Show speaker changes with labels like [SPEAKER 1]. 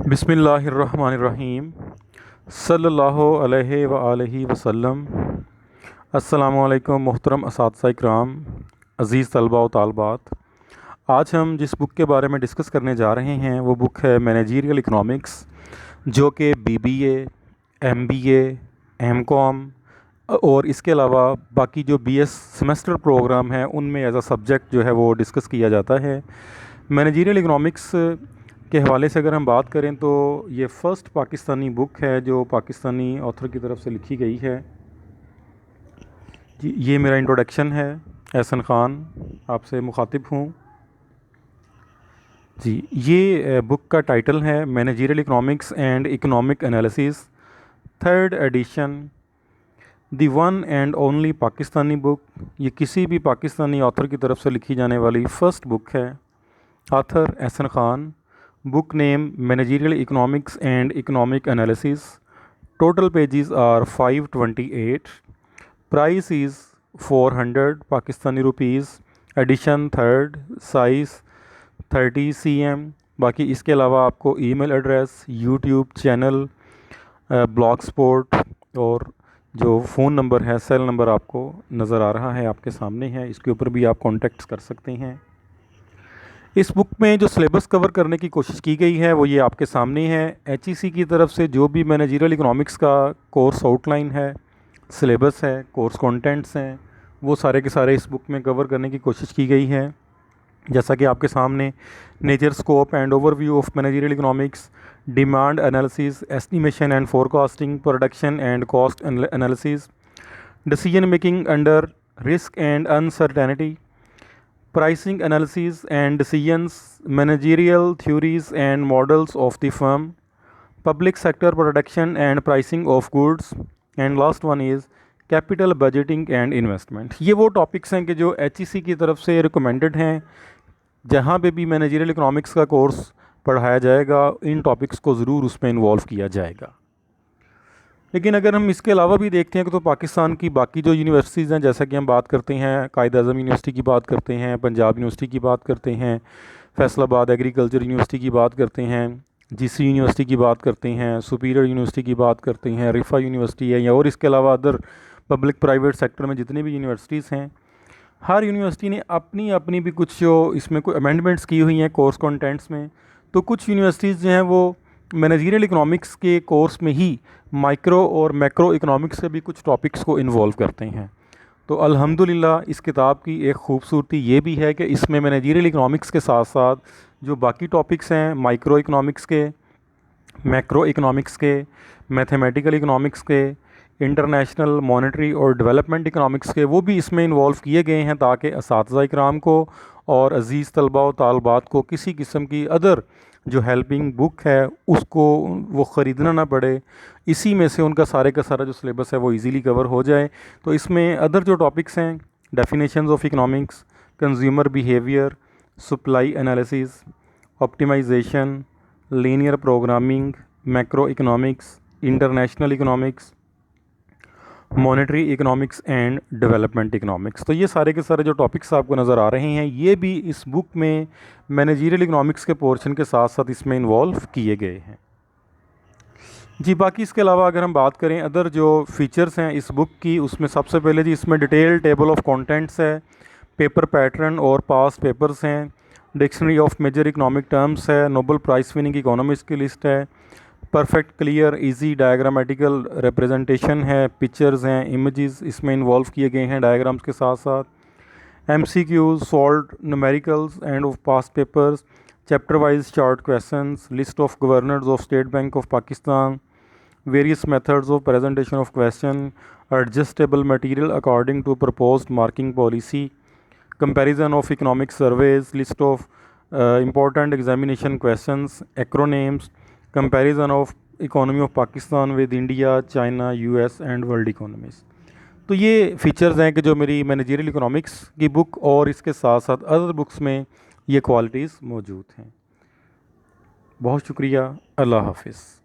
[SPEAKER 1] बिस्मिल्लाहिर्रहमानिर्रहीम सल्लल्लाहु अलैहि व आलिहि वसल्लम। अस्सलामु अलैकुम मोहतरम असातिज़ा इकराम, अज़ीज़ तलबा व तालबात। आज हम जिस बुक के बारे में डिस्कस करने जा रहे हैं वो बुक है मैनेजरियल इकनॉमिक्स, जो कि BBA, MBA, MCOM और इसके अलावा बाकी जो BS सेमेस्टर प्रोग्राम है उनमें एज अ सब्जेक्ट जो है वो डिस्कस किया जाता है। मैनेजरियल इकनॉमिक्स के हवाले से अगर हम बात करें तो ये फ़र्स्ट पाकिस्तानी बुक है जो पाकिस्तानी ऑथर की तरफ से लिखी गई है। जी, ये मेरा इंट्रोडक्शन है। एहसन ख़ान आपसे मुखातिब हूँ। जी, ये बुक का टाइटल है managerial economics and economic analysis, third edition, the one and only Pakistani book. ये किसी भी पाकिस्तानी ऑथर की तरफ से लिखी जाने वाली फ़र्स्ट बुक है। Author Ehsan Khan. Book name Managerial Economics and Economic Analysis. Total pages are 528. Price is 400 Pakistani rupees. Edition third. Size 30 cm. बाकी इसके अलावा आपको email address, YouTube channel, blog spot और जो फ़ोन नंबर है, सेल नंबर आपको नज़र आ रहा है, आपके सामने है। इसके ऊपर भी आप कॉन्टेक्ट कर सकते हैं। इस बुक में जो सिलेबस कवर करने की कोशिश की गई है वो ये आपके सामने है। HEC की तरफ से जो भी मैनेजरियल इकनॉमिक्स का कोर्स आउटलाइन है, सिलेबस है, कोर्स कंटेंट्स हैं, वो सारे के सारे इस बुक में कवर करने की कोशिश की गई है। जैसा कि आपके सामने nature, scope and overview of managerial economics, demand analysis, estimation and forecasting, production and cost analysis, decision making under risk and uncertainty, pricing analysis and decisions, managerial theories and models of the firm, public sector production and pricing of goods, and last one is capital budgeting and investment। ये वो topics हैं कि जो HEC की तरफ से recommended हैं। जहाँ पे भी मैनेजरियल इकनॉमिक्स का कोर्स पढ़ाया जाएगा इन टॉपिक्स को ज़रूर उसमें इन्वॉल्व किया जाएगा। लेकिन अगर हम इसके अलावा भी देखते हैं तो पाकिस्तान की बाकी जो यूनिवर्सिटीज़ हैं, जैसा कि हम बात करते हैं कायद-ए-आज़म यूनिवर्सिटी की बात करते हैं, पंजाब यूनिवर्सिटी की बात करते हैं, फैसलाबाद एग्रीकल्चर यूनिवर्सिटी की बात करते हैं, GC यूनिवर्सिटी की बात करते हैं, सुपीरियर यूनिवर्सिटी की बात करते हैं, रिफ़ा यूनिवर्सिटी है, या और इसके अलावा अदर पब्लिक प्राइवेट सेक्टर में जितनी भी यूनिवर्सिटीज़ हैं, हर यूनिवर्सिटी ने अपनी अपनी भी कुछ जो इसमें कोई अमेंडमेंट्स की हुई हैं कोर्स कंटेंट्स में। तो कुछ यूनिवर्सिटीज़ जो हैं वो मैनेजरियल इकनॉमिक्स के कोर्स में ही माइक्रो और मैक्रो इकनॉमिक्स के भी कुछ टॉपिक्स को इन्वॉल्व करते हैं। तो अल्हम्दुलिल्लाह इस किताब की एक ख़ूबसूरती ये भी है कि इसमें मैनेजरियल इकनॉमिक्स के साथ साथ जो बाकी टॉपिक्स हैं माइक्रो इकनॉमिक्स के, मैक्रो इकनॉमिक्स के, मैथमेटिकल इकनॉमिक्स के, इंटरनेशनल मॉनेटरी और डेवलपमेंट इकनॉमिक्स के, वो भी इसमें इन्वॉल्व किए गए हैं ताकि असातिज़ा इकराम को और अज़ीज़ तलबा व तालबात को किसी किस्म की अदर जो हेल्पिंग बुक है उसको वो ख़रीदना ना पड़े। इसी में से उनका सारे का सारा जो सिलेबस है वो इजीली कवर हो जाए। तो इसमें अदर जो टॉपिक्स हैं, definitions of economics, consumer behaviour, supply analysis, optimisation, linear programming, macro economics, international economics, monetary economics and development economics, तो ये सारे के सारे जो टॉपिक्स आपको नज़र आ रहे हैं ये भी इस बुक में मैनेजरियल इकनॉमिक्स के पोर्शन के साथ साथ इसमें इन्वॉल्व किए गए हैं। जी, बाकी इसके अलावा अगर हम बात करें अदर जो फीचर्स हैं इस बुक की, उसमें सबसे पहले जी इसमें डिटेल टेबल ऑफ कंटेंट्स है, पेपर पैटर्न और पास पेपर्स हैं, dictionary of major economic terms है, नोबल प्राइज़ विनिंग इकोनॉमिस्ट की लिस्ट है, perfect clear easy diagrammatical representation है, पिक्चर्स हैं, इमेजेस इसमें इन्वॉल्व किए गए हैं डायग्राम्स के साथ साथ, MCQs, solved numericals and of past papers, chapter wise chart questions, list of governors of State Bank of Pakistan, various methods of presentation of question, adjustable material according to proposed marking policy, comparison of economic surveys, list of important examination questions, acronyms, comparison of economy of Pakistan with India, China, US and world economies. तो ये features हैं कि जो मेरी managerial economics की book और इसके साथ साथ अदर बुक्स में ये क्वालिटीज़ मौजूद हैं। बहुत शुक्रिया। अल्लाह हाफ़िज़।